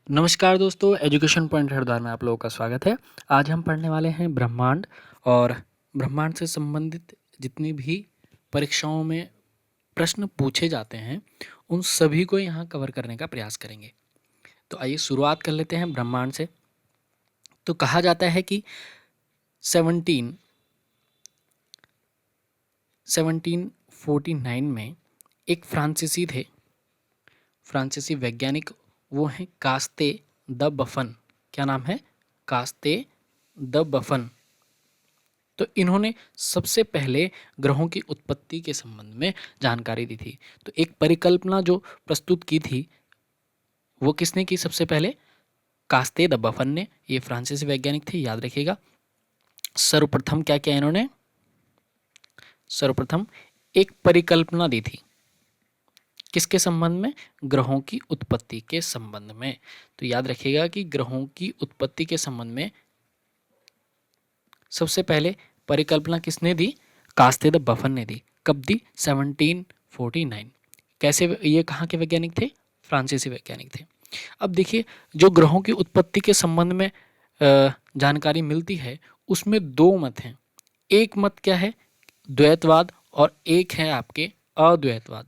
नमस्कार दोस्तों, education point Haridwar में आप लोगों का स्वागत है। आज हम पढ़ने वाले हैं ब्रह्मांड और ब्रह्मांड से संबंधित जितनी भी परीक्षाओं में प्रश्न पूछे जाते हैं उन सभी को यहाँ कवर करने का प्रयास करेंगे। तो आइए शुरुआत कर लेते हैं ब्रह्मांड से। तो कहा जाता है कि 1749 में एक फ्रांसीसी वैज्ञानिक, वो हैं कास्ते द बफन। क्या नाम है? कास्ते द बफन। तो इन्होंने सबसे पहले ग्रहों की उत्पत्ति के संबंध में जानकारी दी थी। तो एक परिकल्पना जो प्रस्तुत की थी वो किसने की? सबसे पहले कास्ते द बफन ने। ये फ्रांसीसी वैज्ञानिक थे, याद रखिएगा। सर्वप्रथम क्या किया इन्होंने? सर्वप्रथम एक परिकल्पना दी थी। किसके संबंध में? ग्रहों की उत्पत्ति के संबंध में। तो याद रखिएगा कि ग्रहों की उत्पत्ति के संबंध में सबसे पहले परिकल्पना किसने दी? कास्ते द बफन ने दी। कब दी? 1749। कैसे? ये कहाँ के वैज्ञानिक थे? फ्रांसीसी वैज्ञानिक थे। अब देखिए, जो ग्रहों की उत्पत्ति के संबंध में जानकारी मिलती है उसमें दो मत हैं। एक मत क्या है? द्वैतवाद, और एक है आपके अद्वैतवाद।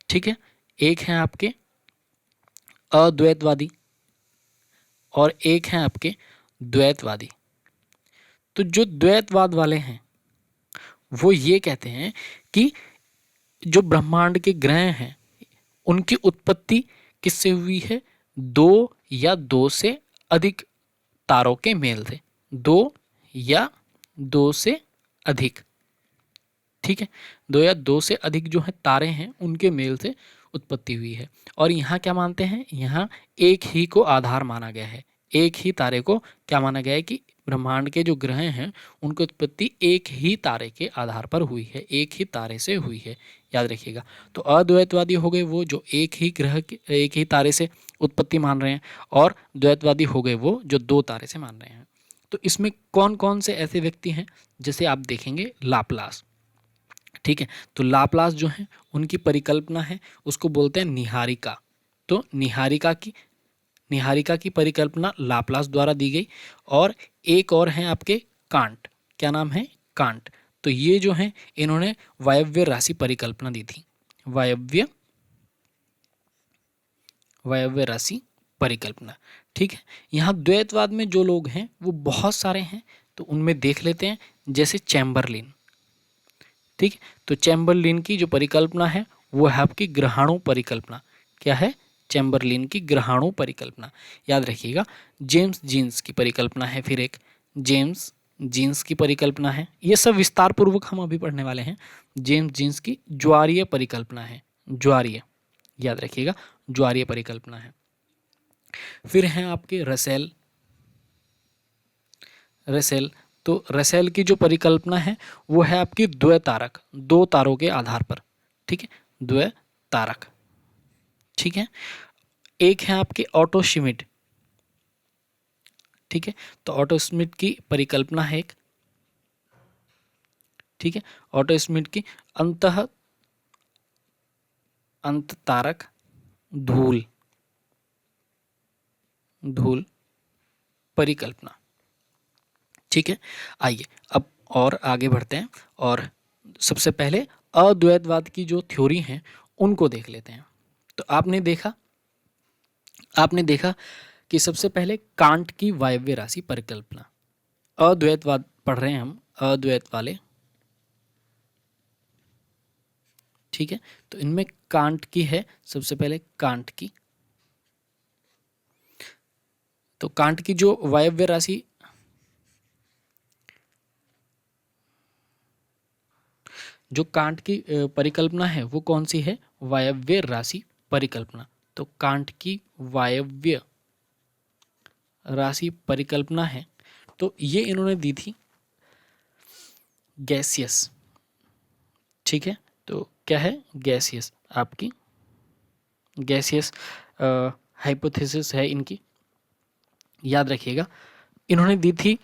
ठीक है, एक है आपके अद्वैतवादी और एक है आपके द्वैतवादी। तो जो द्वैतवाद वाले हैं वो ये कहते हैं कि जो ब्रह्मांड के ग्रह हैं उनकी उत्पत्ति किससे हुई है? दो या दो से अधिक तारों के मेल से। दो या दो से अधिक, ठीक है, दो या दो से अधिक जो है तारे हैं उनके मेल से उत्पत्ति हुई है। और यहाँ क्या मानते हैं? यहाँ एक ही को आधार माना गया है। एक ही तारे को क्या माना गया है कि ब्रह्मांड के जो ग्रह हैं उनकी उत्पत्ति एक ही तारे के आधार पर हुई है, एक ही तारे से हुई है। याद रखिएगा। तो अद्वैतवादी हो गए वो जो एक ही तारे से उत्पत्ति मान रहे हैं, और द्वैतवादी हो गए वो जो दो तारे से मान रहे हैं। तो इसमें कौन कौन से ऐसे व्यक्ति हैं? जैसे आप देखेंगे लाप्लास। ठीक है, तो लाप्लास जो है उनकी परिकल्पना है, उसको बोलते हैं निहारिका। तो निहारिका की परिकल्पना लाप्लास द्वारा दी गई। और एक और हैं आपके कांट। क्या नाम है? कांट। तो ये जो हैं इन्होंने वायव्य राशि परिकल्पना दी थी। वायव्य राशि परिकल्पना। ठीक है, यहाँ द्वैतवाद में जो लोग हैं वो बहुत सारे हैं, तो उनमें देख लेते हैं। जैसे चैम्बरलिन। ठीक है, तो चैम्बरलिन की जो परिकल्पना है वो है आपकी ग्रहाणु परिकल्पना। क्या है? चैम्बरलिन की ग्रहाणु परिकल्पना। याद रखिएगा। जेम्स जीन्स की परिकल्पना है, फिर एक जेम्स जीन्स की परिकल्पना है। ये सब विस्तार पूर्वक हम अभी पढ़ने वाले हैं। जेम्स जीन्स की ज्वारीय परिकल्पना है। ज्वारीय, याद रखिएगा, ज्वारीय परिकल्पना है। फिर हैं आपके रसेल। तो रसेल की जो परिकल्पना है वो है आपकी द्वैतारक, दो तारों के आधार पर। ठीक है, द्वैतारक। ठीक है, एक है आपके ऑटो श्मिट। ठीक है, तो ऑटो श्मिट की परिकल्पना है एक। ठीक है, ऑटो श्मिट की अंत तारक धूल परिकल्पना। ठीक है, आइए अब और आगे बढ़ते हैं और सबसे पहले अद्वैतवाद की जो थ्योरी हैं उनको देख लेते हैं। तो आपने देखा कि सबसे पहले कांट की वायव्य राशि परिकल्पना। अद्वैतवाद पढ़ रहे हैं हम, अद्वैत वाले। ठीक है, तो इनमें कांट की है सबसे पहले, कांट की। तो कांट की जो वायव्य राशि जो कांट की परिकल्पना है वो कौन सी है? वायव्य राशि परिकल्पना। तो कांट की वायव्य राशि परिकल्पना है, तो ये इन्होंने दी थी गैसियस। ठीक है, तो क्या है? गैसियस, आपकी गैसियस हाइपोथेसिस है इनकी। याद रखिएगा, इन्होंने दी थी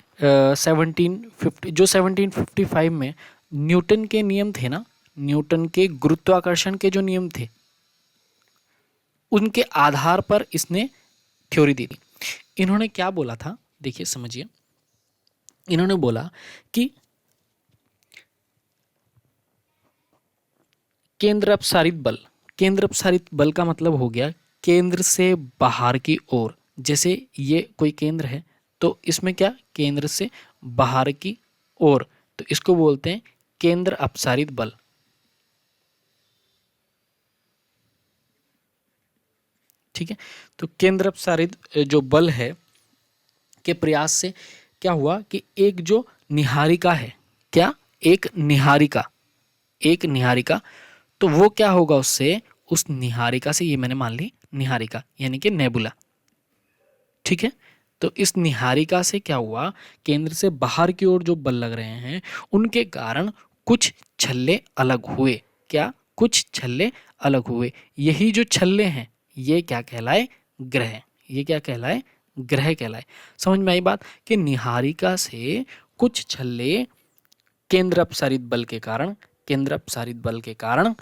1755 में न्यूटन के नियम थे ना, न्यूटन के गुरुत्वाकर्षण के जो नियम थे उनके आधार पर इसने थ्योरी दी थी। इन्होंने क्या बोला था, देखिए समझिए, इन्होंने बोला कि केंद्र अपसारित बल, केंद्र अपसारित बल का मतलब हो गया केंद्र से बाहर की ओर। जैसे ये कोई केंद्र है तो इसमें क्या, केंद्र से बाहर की ओर, तो इसको बोलते हैं केंद्र अपसारित बल। ठीक है, तो केंद्र अपसारित जो बल है के प्रयास से क्या हुआ कि एक जो निहारिका है, क्या, एक निहारिका, एक निहारिका, तो वो क्या होगा उससे, उस निहारिका से, ये मैंने मान ली निहारिका यानी कि नेबुला। ठीक है, तो इस निहारिका से क्या हुआ, केंद्र से बाहर की ओर जो बल लग रहे हैं उनके कारण कुछ छल्ले अलग हुए। क्या, कुछ छल्ले अलग हुए। यही जो छल्ले हैं ये क्या कहलाए, ग्रह। ये क्या कहलाए, ग्रह कहलाए। समझ में आई बात कि निहारिका से कुछ छल्ले केंद्र अपसारित बल के कारण, केंद्र अपसारित बल के कारण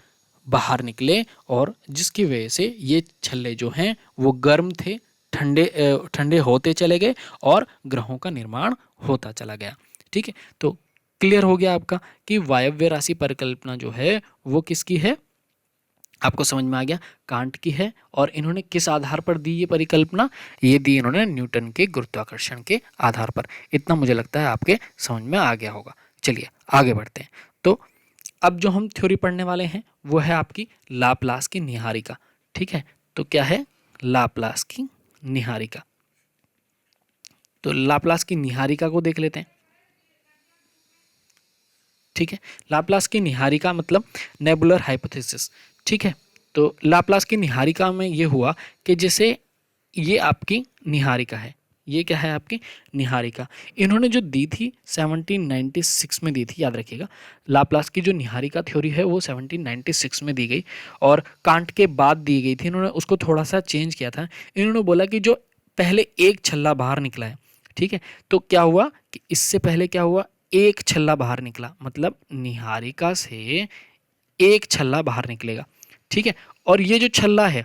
बाहर निकले और जिसकी वजह से ये छल्ले जो हैं वो गर्म थे, ठंडे ठंडे होते चले गए और ग्रहों का निर्माण होता चला गया। ठीक है, तो क्लियर हो गया आपका कि वायव्य राशि परिकल्पना जो है वो किसकी है, आपको समझ में आ गया, कांट की है। और इन्होंने किस आधार पर दी ये परिकल्पना, ये दी इन्होंने न्यूटन के गुरुत्वाकर्षण के आधार पर। इतना मुझे लगता है आपके समझ में आ गया होगा। चलिए आगे बढ़ते हैं। तो अब जो हम थ्योरी पढ़ने वाले हैं वो है आपकी लाप्लास की निहारिका। ठीक है, तो क्या है, लाप्लास की निहारिका। तो लाप्लास की निहारिका को देख लेते हैं। ठीक है, लाप्लास की निहारिका मतलब नेबुलर हाइपोथेसिस। ठीक है, तो लाप्लास की निहारिका में ये हुआ कि जैसे ये आपकी निहारिका है, ये क्या है आपकी निहारिका, इन्होंने जो दी थी 1796 में दी थी, याद रखिएगा। लाप्लास की जो निहारिका थ्योरी है वो 1796 में दी गई और कांट के बाद दी गई थी। इन्होंने उसको थोड़ा सा चेंज किया था। इन्होंने बोला कि जो पहले एक छल्ला बाहर निकला है, ठीक है, तो क्या हुआ कि इससे पहले क्या हुआ, एक छल्ला बाहर निकला, मतलब निहारिका से एक छल्ला बाहर निकलेगा। ठीक है, और ये जो छल्ला है,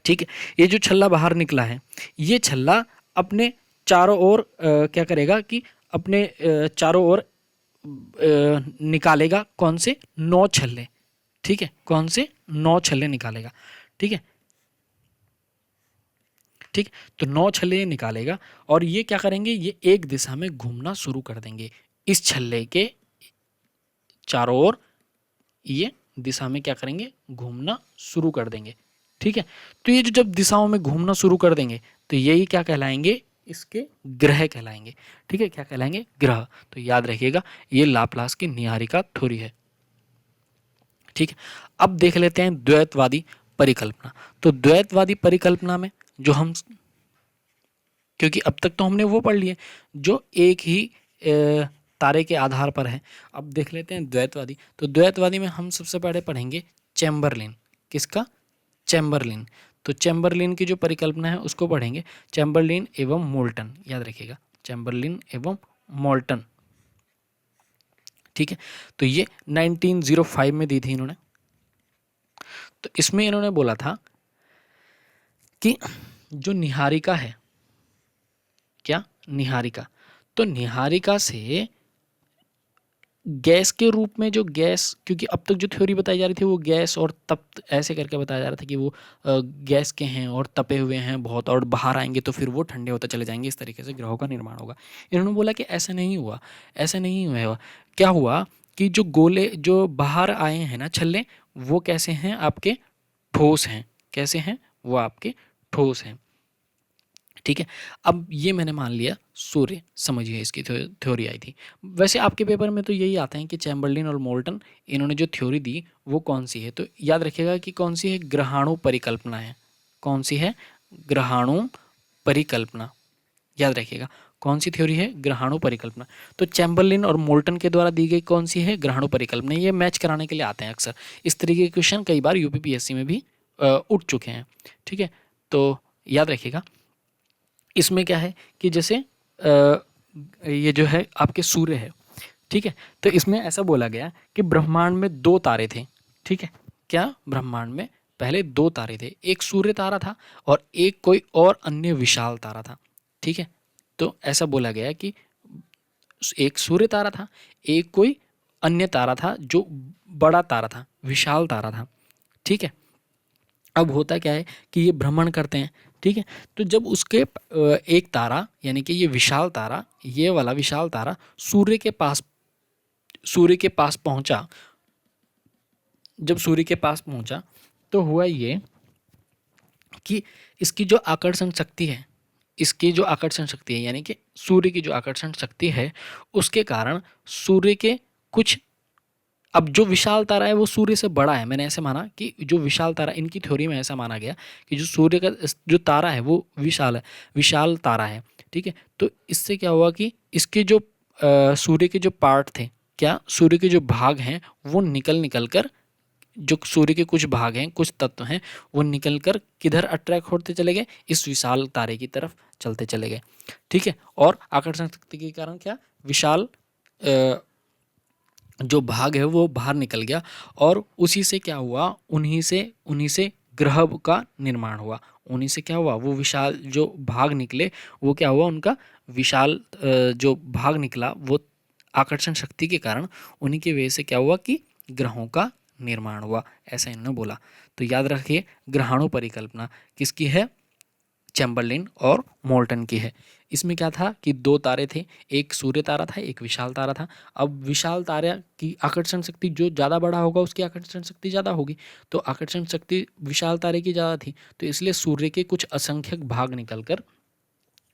ठीक है, ये जो छल्ला बाहर निकला है ये छल्ला अपने चारों ओर क्या करेगा कि अपने चारों ओर निकालेगा कौन से, 9 छल्ले। ठीक है, कौन से, 9 छल्ले निकालेगा। ठीक है, ठीक, तो 9 छल्ले निकालेगा और ये क्या करेंगे, ये एक दिशा में घूमना शुरू कर देंगे। इस छल्ले के चारों ओर ये दिशा में क्या करेंगे, घूमना शुरू कर देंगे। ठीक है, तो ये जो जब दिशाओं में घूमना शुरू कर देंगे तो यही क्या कहलाएंगे, इसके ग्रह कहलाएंगे। ठीक है, क्या कहलाएंगे, ग्रह। तो याद रखिएगा ये लाप्लास की निहारिका थ्योरी है। ठीक है, अब देख लेते हैं द्वैतवादी परिकल्पना। तो द्वैतवादी परिकल्पना में जो हम, क्योंकि अब तक तो हमने वो पढ़ लिए जो एक ही तारे के आधार पर है, अब देख लेते हैं द्वैतवादी। तो द्वैतवादी में हम सबसे पहले पढ़ेंगे चैम्बरलिन। किसका, चैम्बरलिन। तो चैम्बरलिन की जो परिकल्पना है उसको पढ़ेंगे, चैम्बरलिन एवं मोल्टन, याद रखिएगा, चैम्बरलिन एवं मोल्टन। ठीक है, तो ये 1905 में दी थी इन्होंने। तो इसमें इन्होंने बोला था कि जो निहारिका है, क्या, निहारिका, तो निहारिका से गैस के रूप में जो गैस, क्योंकि अब तक जो थ्योरी बताई जा रही थी वो गैस और तप ऐसे करके बताया जा रहा था कि वो गैस के हैं और तपे हुए हैं बहुत और बाहर आएंगे तो फिर वो ठंडे होते चले जाएंगे, इस तरीके से ग्रहों का निर्माण होगा। इन्होंने बोला कि ऐसा नहीं हुआ, ऐसा नहीं हुआ। क्या हुआ कि जो गोले जो बाहर आए हैं ना छल्ले, वो कैसे हैं आपके, ठोस हैं। कैसे हैं वो आपके, ठोस हैं। ठीक है, अब ये मैंने मान लिया सूर्य, समझिए इसकी थ्योरी आई थी। वैसे आपके पेपर में तो यही आता है कि चैम्बरलिन और मोल्टन इन्होंने जो थ्योरी दी वो कौन सी है, तो याद रखिएगा कि कौन सी है, ग्रहाणु परिकल्पना है। कौन सी है, ग्रहाणु परिकल्पना, याद रखिएगा कौन सी थ्योरी है, ग्रहाणु परिकल्पना। तो चैम्बरलिन और मोल्टन के द्वारा दी गई कौन सी है, ग्रहाणु परिकल्पना। ये मैच कराने के लिए आते हैं अक्सर, इस तरीके के क्वेश्चन कई बार यूपीपीएससी में भी उठ चुके हैं। ठीक है, तो याद रखिएगा इसमें क्या है कि जैसे ये जो है आपके सूर्य है, ठीक है, तो इसमें ऐसा बोला गया कि ब्रह्मांड में 2 तारे थे। ठीक है, क्या, ब्रह्मांड में पहले दो तारे थे, एक सूर्य तारा था और एक कोई और अन्य विशाल तारा था। ठीक है, तो ऐसा बोला गया कि एक सूर्य तारा था, एक कोई अन्य तारा था जो बड़ा तारा था, विशाल तारा था। ठीक है, अब होता क्या है कि ये भ्रमण करते हैं। ठीक है, तो जब उसके एक तारा यानी कि ये विशाल तारा, ये वाला विशाल तारा सूर्य के पास पहुंचा, जब सूर्य के पास पहुंचा तो हुआ ये कि इसकी जो आकर्षण शक्ति है, इसकी जो आकर्षण शक्ति है यानी कि सूर्य की जो आकर्षण शक्ति है, उसके कारण सूर्य के कुछ, अब जो विशाल तारा है वो सूर्य से बड़ा है। मैंने ऐसे माना कि जो विशाल तारा, इनकी थ्योरी में ऐसा माना गया कि जो सूर्य का जो तारा है वो विशाल है, विशाल तारा है। ठीक है, तो इससे क्या हुआ कि इसके जो सूर्य के जो पार्ट थे, क्या सूर्य के जो भाग हैं वो निकल कर, जो सूर्य के कुछ भाग हैं, कुछ तत्व हैं, वो निकल कर किधर अट्रैक्ट होते चले गए, इस विशाल तारे की तरफ चलते चले गए। ठीक है, और आकर्षण शक्ति के कारण क्या, विशाल जो भाग है वो बाहर निकल गया और उसी से क्या हुआ, उन्हीं से ग्रह का निर्माण हुआ। उन्हीं से क्या हुआ, वो विशाल जो भाग निकले वो क्या हुआ, उनका विशाल जो भाग निकला वो आकर्षण शक्ति के कारण उन्हीं की वजह से क्या हुआ कि ग्रहों का निर्माण हुआ, ऐसा इन्होंने बोला। तो याद रखिए, ग्रहाणु परिकल्पना किसकी है, चैम्बरलिन और मोल्टन की है। इसमें क्या था कि दो तारे थे, एक सूर्य तारा था, एक विशाल तारा था। अब विशाल तारा की आकर्षण शक्ति जो ज़्यादा बड़ा होगा उसकी आकर्षण शक्ति ज़्यादा होगी, तो आकर्षण शक्ति विशाल तारे की ज़्यादा थी, तो इसलिए सूर्य के कुछ असंख्यक भाग निकल कर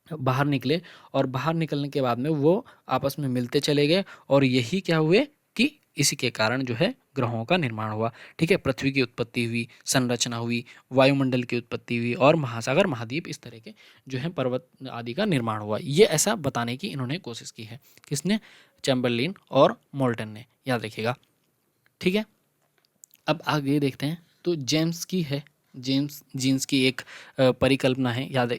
बाहर निकले और बाहर निकलने के बाद में वो आपस में मिलते चले गए और यही क्या हुए कि इसी के कारण जो है ग्रहों का निर्माण हुआ। ठीक है, पृथ्वी की उत्पत्ति हुई, संरचना हुई, वायुमंडल की उत्पत्ति हुई और महासागर, महाद्वीप, इस तरह के जो है पर्वत आदि का निर्माण हुआ। ये ऐसा बताने की इन्होंने कोशिश की है, किसने, चैम्बरलिन और मोल्टन ने, याद रखिएगा। ठीक है, अब आगे देखते हैं। तो जेम्स की है, जेम्स जीन्स की एक परिकल्पना है, याद,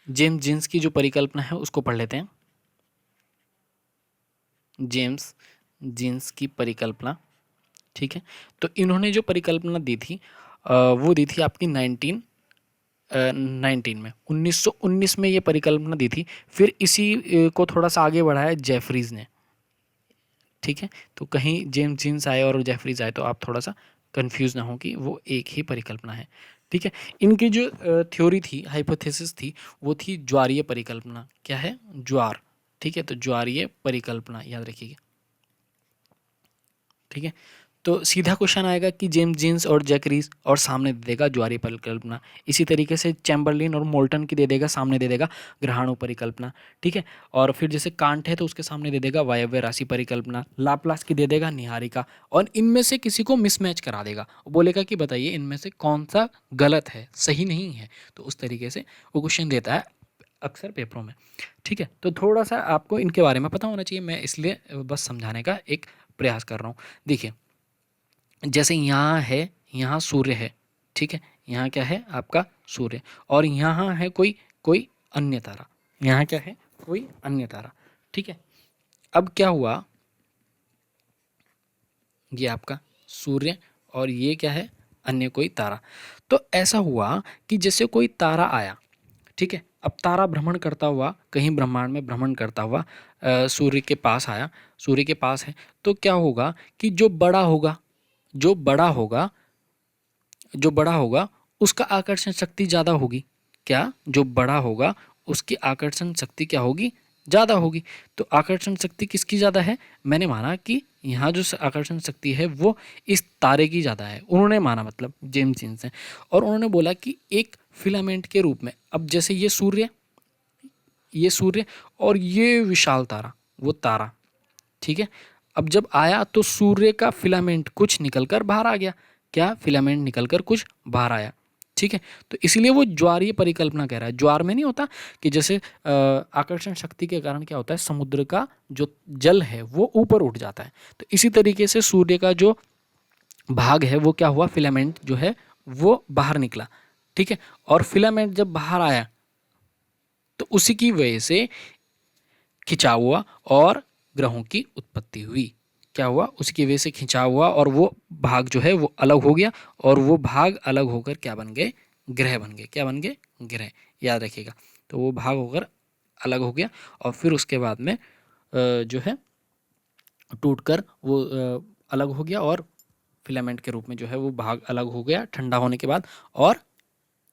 जेम्स जीन्स की जो परिकल्पना है उसको पढ़ लेते हैं। जेम्स जीन्स की परिकल्पना, ठीक है, तो इन्होंने जो परिकल्पना दी थी वो दी थी आपकी 1919 में, 1919 में ये परिकल्पना दी थी। फिर इसी को थोड़ा सा आगे बढ़ाया जेफरीज ने। ठीक है, तो कहीं जेम्स जीन्स आए और जेफरीज आए तो आप थोड़ा सा कंफ्यूज ना हो कि वो एक ही परिकल्पना है। ठीक है, इनकी जो थ्योरी थी, हाइपोथेसिस थी, वो थी ज्वारीय परिकल्पना। क्या है, ज्वार। ठीक है, तो ज्वारीय परिकल्पना याद रखिएगा। ठीक है, तो सीधा क्वेश्चन आएगा कि जेम्स जीन्स और जैकरीज और सामने दे देगा ज्वारीय परिकल्पना। इसी तरीके से चैम्बरलिन और मोल्टन की दे देगा, सामने दे देगा ग्रहाणु परिकल्पना। ठीक है, और फिर जैसे कांट है तो उसके सामने दे देगा वायव्य राशि परिकल्पना, लाप्लास की दे देगा निहारिका, और इनमें से किसी को मिसमैच करा देगा, बोलेगा कि बताइए इनमें से कौन सा गलत है, सही नहीं है। तो उस तरीके से वो क्वेश्चन देता है अक्सर पेपरों में। ठीक है, तो थोड़ा सा आपको इनके बारे में पता होना चाहिए, मैं इसलिए बस समझाने का एक प्रयास कर रहा हूँ। देखिए, जैसे यहाँ है, यहाँ सूर्य है। ठीक है, यहाँ क्या है आपका सूर्य, और यहाँ है कोई कोई अन्य तारा, यहाँ क्या है, कोई अन्य तारा। ठीक है, अब क्या हुआ, ये आपका सूर्य और ये क्या है, अन्य कोई तारा। तो ऐसा हुआ कि जैसे कोई तारा आया, ठीक है, अब तारा भ्रमण करता हुआ कहीं ब्रह्मांड में भ्रमण करता हुआ सूर्य के पास आया, सूर्य के पास है, तो क्या होगा कि जो बड़ा होगा, जो बड़ा होगा, जो बड़ा होगा उसका आकर्षण शक्ति ज़्यादा होगी। क्या, जो बड़ा होगा उसकी आकर्षण शक्ति क्या होगी, ज़्यादा होगी। तो आकर्षण शक्ति किसकी ज़्यादा है, मैंने माना कि यहाँ जो आकर्षण शक्ति है वो इस तारे की ज़्यादा है, उन्होंने माना, मतलब जेम्स जीन्स हैं, और उन्होंने बोला कि एक फिलामेंट के रूप में, अब जैसे ये सूर्य, ये सूर्य और ये विशाल तारा, वो तारा, ठीक है, अब जब आया तो सूर्य का फिलामेंट कुछ निकलकर बाहर आ गया। क्या, फिलामेंट निकलकर कुछ बाहर आया। ठीक है, तो इसीलिए वो ज्वारीय परिकल्पना कह रहा है। ज्वार में नहीं होता कि जैसे आकर्षण शक्ति के कारण क्या होता है, समुद्र का जो जल है वो ऊपर उठ जाता है, तो इसी तरीके से सूर्य का जो भाग है वो क्या हुआ, फिलामेंट जो है वो बाहर निकला। ठीक है, और फिलामेंट जब बाहर आया तो उसी की वजह से खिंचाव हुआ और ग्रहों की उत्पत्ति हुई। क्या हुआ, उसकी वजह से खिंचाव हुआ और वो भाग जो है वो अलग हो गया और वो भाग अलग होकर क्या बन गए, ग्रह बन गए। क्या बन गए, ग्रह, याद रखिएगा। तो वो भाग होकर अलग हो गया और फिर उसके बाद में जो है टूटकर वो अलग हो गया और फिलामेंट के रूप में जो है वो भाग अलग हो गया ठंडा होने के बाद और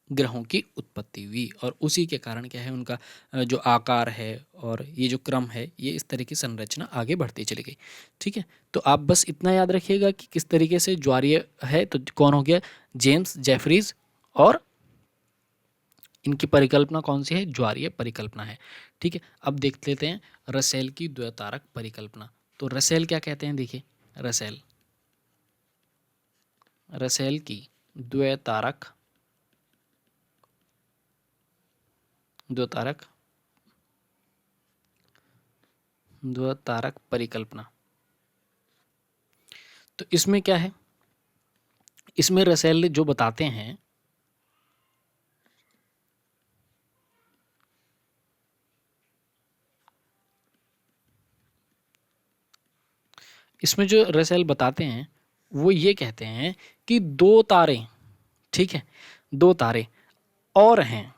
ग्रहों की उत्पत्ति हुई। और उसी के कारण क्या है, उनका जो आकार है और ये जो क्रम है, ये इस तरह की संरचना आगे बढ़ती चली गई। ठीक है, तो आप बस इतना याद रखिएगा कि किस तरीके से ज्वारीय है। तो कौन हो गया, जेम्स जेफरीज, और इनकी परिकल्पना कौन सी है, ज्वारीय परिकल्पना है। ठीक है, अब देख लेते हैं रसेल की द्वैतारक परिकल्पना। तो रसेल क्या कहते हैं, देखिए रसेल की द्वैतारक परिकल्पना। तो इसमें क्या है, इसमें रसेल जो बताते हैं, इसमें जो रसेल बताते हैं वो ये कहते हैं कि दो तारे, ठीक है, दो तारे और हैं।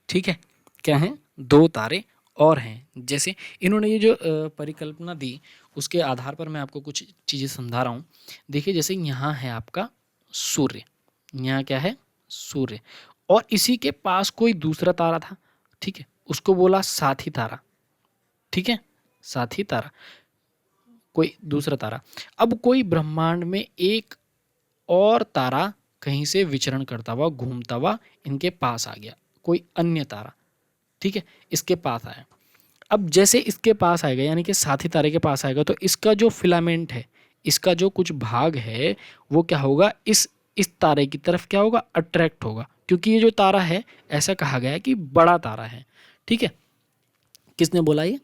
ठीक है, क्या हैं, दो तारे और हैं। जैसे इन्होंने ये जो परिकल्पना दी, उसके आधार पर मैं आपको कुछ चीज़ें समझा रहा हूँ। देखिए, जैसे यहाँ है आपका सूर्य, यहाँ क्या है, सूर्य, और इसी के पास कोई दूसरा तारा था। ठीक है, उसको बोला साथी तारा। ठीक है, साथी तारा, कोई दूसरा तारा। अब कोई ब्रह्मांड में एक और तारा कहीं से विचरण करता हुआ, घूमता हुआ इनके पास आ गया, कोई अन्य तारा। ठीक है, इसके पास आया। अब जैसे इसके पास आएगा, यानी कि साथी तारे के पास आएगा, तो इसका जो फिलामेंट है, इसका जो कुछ भाग है, वो क्या होगा, इस तारे की तरफ क्या होगा, अट्रैक्ट होगा, क्योंकि ये जो तारा है, ऐसा कहा गया है कि बड़ा तारा है। ठीक है, किसने बोला, ये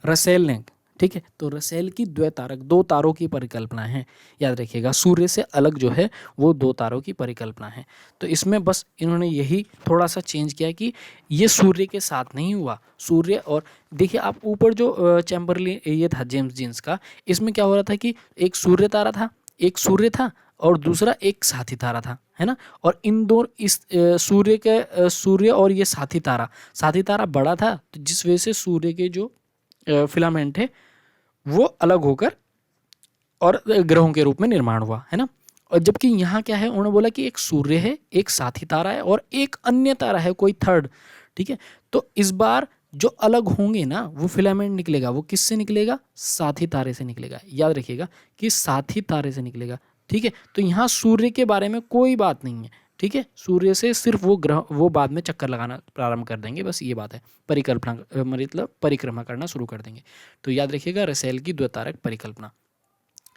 रसेल ने। ठीक है, तो रसेल की द्वैतारक, दो तारों की परिकल्पना है। याद रखिएगा, सूर्य से अलग जो है वो दो तारों की परिकल्पना है। तो इसमें बस इन्होंने यही थोड़ा सा चेंज किया कि ये सूर्य के साथ नहीं हुआ। सूर्य, और देखिए आप ऊपर जो चैम्बरलिन ये था जेम्स जीन्स का, इसमें क्या हो रहा था कि एक सूर्य तारा था, एक सूर्य था और दूसरा एक साथी तारा था, है ना। और इन दो, इस सूर्य और ये साथी तारा बड़ा था, तो जिस वजह से सूर्य के जो फिलामेंट है वो अलग होकर और ग्रहों के रूप में निर्माण हुआ, है ना। और जबकि यहाँ क्या है, उन्होंने बोला कि एक सूर्य है, एक साथी तारा है और एक अन्य तारा है, कोई थर्ड। ठीक है, तो इस बार जो अलग होंगे ना, वो फिलामेंट निकलेगा, वो किससे निकलेगा, साथी तारे से निकलेगा। याद रखिएगा कि साथी तारे से निकलेगा। ठीक है, तो यहाँ सूर्य के बारे में कोई बात नहीं है। ठीक है, सूर्य से सिर्फ वो ग्रह, वो बाद में चक्कर लगाना प्रारंभ कर देंगे, बस ये बात है। परिकल्पना मतलब परिक्रमा करना शुरू कर देंगे। तो याद रखिएगा रसेल की द्वैतारक परिकल्पना,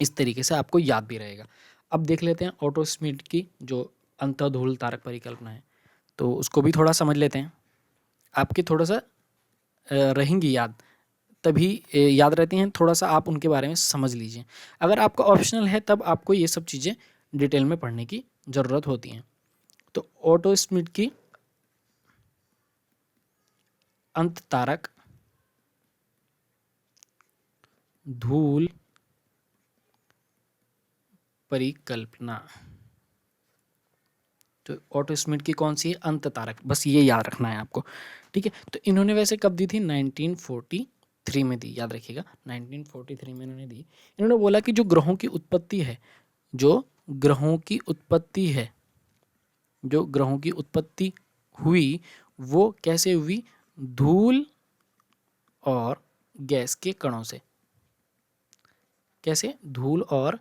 इस तरीके से आपको याद भी रहेगा। अब देख लेते हैं ऑटो स्मिथ की जो अंतःधूल तारक परिकल्पना है, तो उसको भी थोड़ा समझ लेते हैं। आपके थोड़ा सा रहेंगी याद, तभी याद रहती हैं, थोड़ा सा आप उनके बारे में समझ लीजिए। अगर आपका ऑप्शनल है तब आपको ये सब चीज़ें डिटेल में पढ़ने की ज़रूरत होती हैं। तो ऑटो स्मिथ की अंत तारक धूल परिकल्पना, तो ऑटो स्मिथ की कौन सी है, अंत तारक, बस ये याद रखना है आपको। ठीक है, तो इन्होंने वैसे कब दी थी, 1943 में दी, याद रखिएगा 1943 में इन्होंने दी। इन्होंने बोला कि जो ग्रहों की उत्पत्ति है, जो ग्रहों की उत्पत्ति है, जो ग्रहों की उत्पत्ति हुई, वो कैसे हुई, धूल और गैस के कणों से। कैसे, धूल और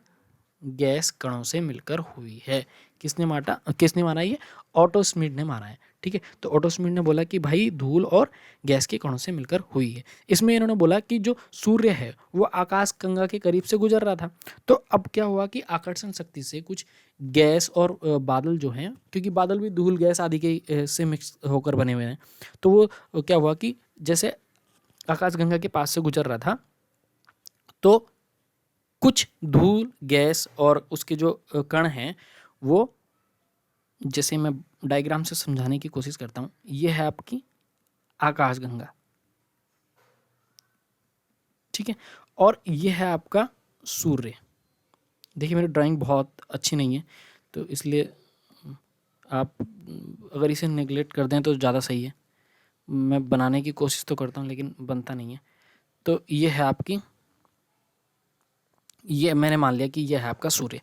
गैस कणों से मिलकर हुई है। किसने माना ये, ऑटो स्मिथ ने माना है। ठीक है, तो ऑटो स्मिथ ने बोला कि भाई धूल और गैस के कणों से मिलकर हुई है। इसमें इन्होंने बोला कि जो सूर्य है वो आकाश गंगा के करीब से गुजर रहा था। तो अब क्या हुआ कि आकर्षण शक्ति से कुछ गैस और बादल जो हैं, क्योंकि बादल भी धूल गैस आदि के से मिक्स होकर बने हुए हैं, तो वो क्या हुआ कि जैसे आकाश गंगा के पास से गुजर रहा था, तो कुछ धूल गैस और उसके जो कण हैं, वो, जैसे मैं डायग्राम से समझाने की कोशिश करता हूँ, ये है आपकी आकाशगंगा। ठीक है, और ये है आपका सूर्य। देखिए मेरी ड्राइंग बहुत अच्छी नहीं है, तो इसलिए आप अगर इसे नेगलेक्ट कर दें तो ज़्यादा सही है। मैं बनाने की कोशिश तो करता हूँ लेकिन बनता नहीं है। तो ये है आपकी, ये मैंने मान लिया कि ये है आपका सूर्य,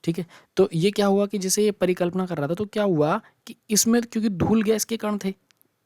ठीक है। तो ये क्या हुआ कि जैसे ये परिकल्पना कर रहा था तो क्या हुआ कि इसमें क्योंकि धूल गैस के कण थे,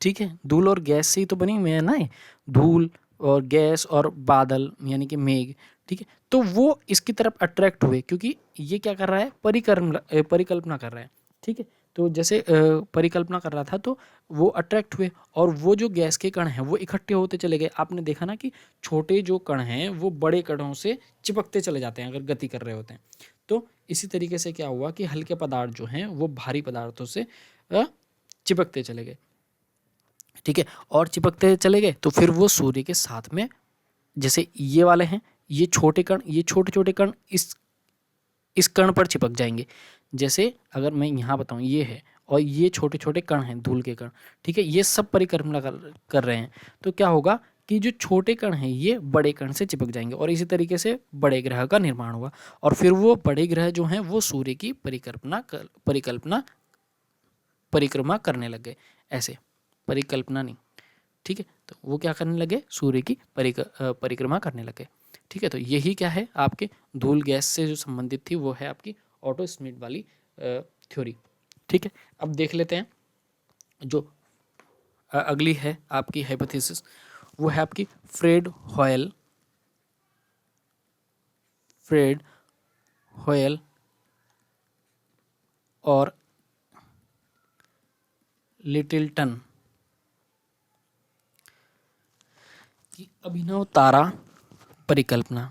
ठीक है, धूल और गैस से ही तो बनी हुई है ना ये, धूल और गैस और बादल यानी कि मेघ, ठीक है। तो वो इसकी तरफ अट्रैक्ट हुए क्योंकि ये क्या कर रहा है, परिकल्पना कर रहा है, ठीक है। तो जैसे परिकल्पना कर रहा था तो वो अट्रैक्ट हुए और वो जो गैस के कण हैं वो इकट्ठे होते चले गए। आपने देखा ना कि छोटे जो कण हैं वो बड़े कणों से चिपकते चले जाते हैं अगर गति कर रहे होते हैं। तो इसी तरीके से क्या हुआ कि हल्के पदार्थ जो हैं वो भारी पदार्थों से चिपकते चले गए, ठीक है। और चिपकते चले गए तो फिर वो सूर्य के साथ में, जैसे ये वाले हैं, ये छोटे कण, ये छोटे छोटे कण इस कण पर चिपक जाएंगे। जैसे अगर मैं यहाँ बताऊँ, ये है और ये छोटे छोटे कण हैं, धूल के कण, ठीक है, ये सब परिक्रमण कर रहे हैं। तो क्या होगा कि जो छोटे कण हैं ये बड़े कण से चिपक जाएंगे और इसी तरीके से बड़े ग्रह का निर्माण हुआ और फिर वो बड़े ग्रह जो हैं वो सूर्य की परिक्रमा करने लग गए। ऐसे परिकल्पना नहीं, ठीक है। तो वो क्या करने लगे, सूर्य की परिक्रमा करने लगे, ठीक है। तो यही क्या है आपके धूल गैस से जो संबंधित थी वो है आपकी ऑटो स्मिथ वाली थ्योरी, ठीक है। अब देख लेते हैं जो अगली है आपकी हाइपोथेसिस, वो है आपकी फ्रेड होयल और लिटिलटन की अभिनव तारा परिकल्पना।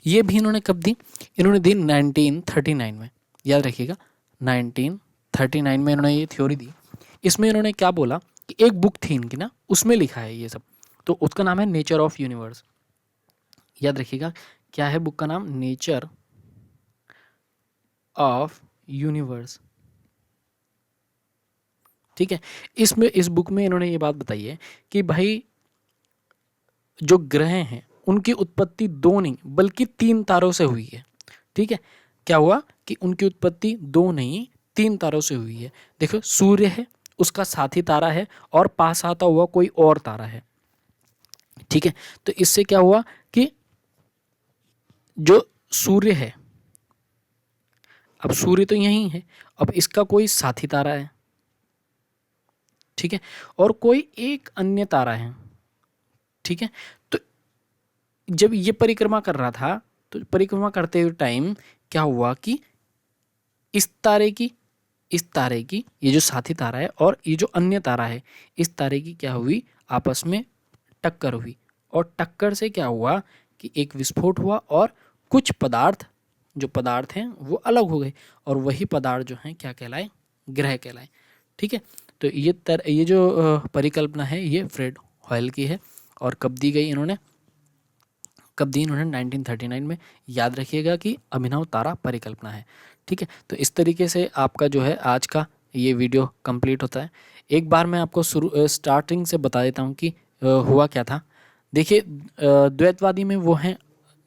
ये भी इन्होंने कब दी, इन्होंने दी 1939 में, याद रखिएगा 1939 में इन्होंने ये थ्योरी दी। इसमें इन्होंने क्या बोला कि एक बुक थी इनकी ना, उसमें लिखा है ये सब, तो उसका नाम है नेचर ऑफ यूनिवर्स। याद रखिएगा क्या है बुक का नाम, नेचर ऑफ यूनिवर्स, ठीक है। इसमें इस बुक में इन्होंने ये बात बताई है कि भाई जो ग्रह हैं उनकी उत्पत्ति दो नहीं बल्कि तीन तारों से हुई है, ठीक है। क्या हुआ कि उनकी उत्पत्ति दो नहीं तीन तारों से हुई है। देखो सूर्य है, उसका साथी तारा है और पास आता हुआ कोई और तारा है, ठीक है। तो इससे क्या हुआ कि जो सूर्य है, अब सूर्य तो यही है, अब इसका कोई साथी तारा है, ठीक है, और कोई एक अन्य तारा है, ठीक है। तो जब ये परिक्रमा कर रहा था तो परिक्रमा करते हुए टाइम क्या हुआ कि इस तारे की ये जो साथी तारा है और ये जो अन्य तारा है, इस तारे की क्या हुई, आपस में टक्कर हुई और टक्कर से क्या हुआ कि एक विस्फोट हुआ और कुछ पदार्थ, जो पदार्थ हैं वो अलग हो गए और वही पदार्थ जो हैं क्या कहलाए, ग्रह कहलाए, ठीक है। तो ये जो परिकल्पना है ये फ्रेड हॉयल की है और कब दी गई इन्होंने, 1939 में। याद रखिएगा कि अभिनव तारा परिकल्पना है, ठीक है। तो इस तरीके से आपका जो है आज का ये वीडियो कंप्लीट होता है। एक बार मैं आपको स्टार्टिंग से बता देता हूँ कि हुआ क्या था। देखिए द्वैतवादी में वो हैं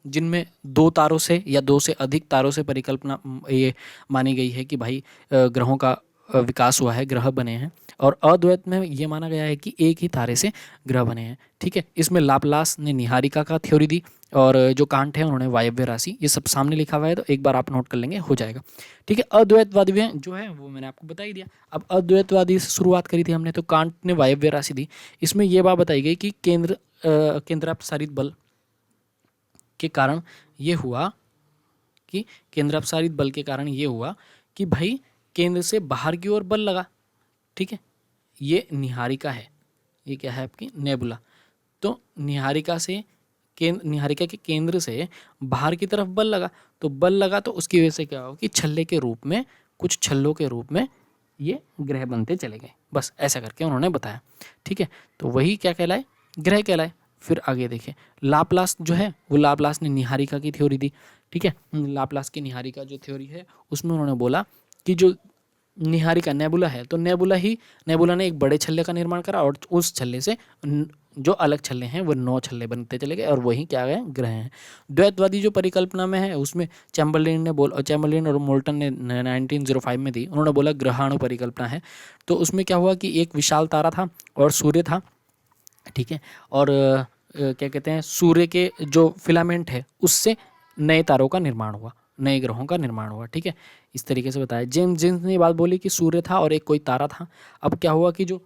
जिनमें दो तारों से या दो से अधिक तारों से परिकल्पना ये मानी गई है कि भाई ग्रहों का विकास हुआ है, ग्रह बने हैं। और अद्वैत में ये माना गया है कि एक ही तारे से ग्रह बने हैं, ठीक है। इसमें लाप्लास ने निहारिका का थ्योरी दी और जो कांट है उन्होंने वायव्य राशि, ये सब सामने लिखा हुआ है तो एक बार आप नोट कर लेंगे, हो जाएगा, ठीक है। अद्वैतवादी में जो है वो मैंने आपको बता ही दिया। अब अद्वैतवादी से शुरुआत करी थी हमने, तो कांट ने वायव्य राशि दी। इसमें यह बात बताई गई कि केंद्रापसारित बल के कारण ये हुआ कि केंद्रापसारित बल के कारण ये हुआ कि भाई केंद्र से बाहर की ओर बल लगा, ठीक है। ये निहारिका है, ये क्या है आपकी नेबुला। तो निहारिका के केंद्र से बाहर की तरफ बल लगा, तो बल लगा तो उसकी वजह से क्या हुआ कि छल्ले के रूप में, कुछ छल्लों के रूप में ये ग्रह बनते चले गए। बस ऐसा करके उन्होंने बताया, ठीक है। तो वही क्या कहलाए, ग्रह कहलाए। फिर आगे देखिए, लाप्लास जो है वो लाप्लास ने निहारिका की थ्योरी दी, ठीक है। लाप्लास की निहारिका जो थ्योरी है उसमें उन्होंने बोला कि जो निहारिका नेबुला है, तो नेबुला ने एक बड़े छल्ले का निर्माण करा और उस छल्ले से जो अलग छल्ले हैं वो 9 छल्ले बनते चले गए और वही क्या गए ग्रह हैं। द्वैतवादी जो परिकल्पना में है उसमें चैम्बरलेन और मोल्टन ने 1905 में दी। उन्होंने बोला ग्रहाणु परिकल्पना है। तो उसमें क्या हुआ कि एक विशाल तारा था और सूर्य था, ठीक है। और क्या कहते हैं, सूर्य के जो फिलामेंट है उससे नए तारों का निर्माण हुआ, नए ग्रहों का निर्माण हुआ, ठीक है। इस तरीके से बताया। जेम्स ने ये बात बोली कि सूर्य था और एक कोई तारा था। अब क्या हुआ कि जो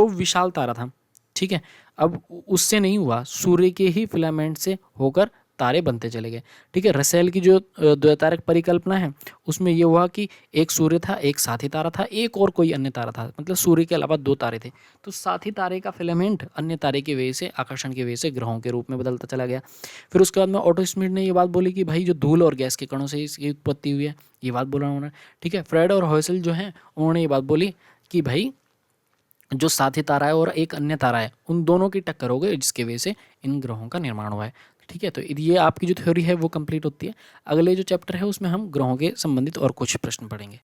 विशाल तारा था, ठीक है, अब उससे नहीं हुआ, सूर्य के ही फिलामेंट से होकर तारे बनते चले गए, ठीक है। रसेल की जो द्वैतारक परिकल्पना है उसमें ये हुआ कि एक सूर्य था, एक साथी तारा था, एक और कोई अन्य तारा था, मतलब सूर्य के अलावा 2 तारे थे। तो साथी तारे का फिलामेंट अन्य तारे की वजह से, आकर्षण की वजह से ग्रहों के रूप में बदलता चला गया। फिर उसके बाद में ऑटो स्मिथ ने ये बात बोली कि भाई जो धूल और गैस के कणों से इसकी उत्पत्ति हुई है, ये बात बोला उन्होंने, ठीक है। फ्रेड और हॉयल जो हैं उन्होंने ये बात बोली कि भाई जो साथी तारा है और एक अन्य तारा है उन दोनों की टक्कर हो गई जिसकी वजह से इन ग्रहों का निर्माण हुआ है, ठीक है। तो ये आपकी जो थ्योरी है वो कंप्लीट होती है। अगले जो चैप्टर है उसमें हम ग्रहों के संबंधित और कुछ प्रश्न पढ़ेंगे।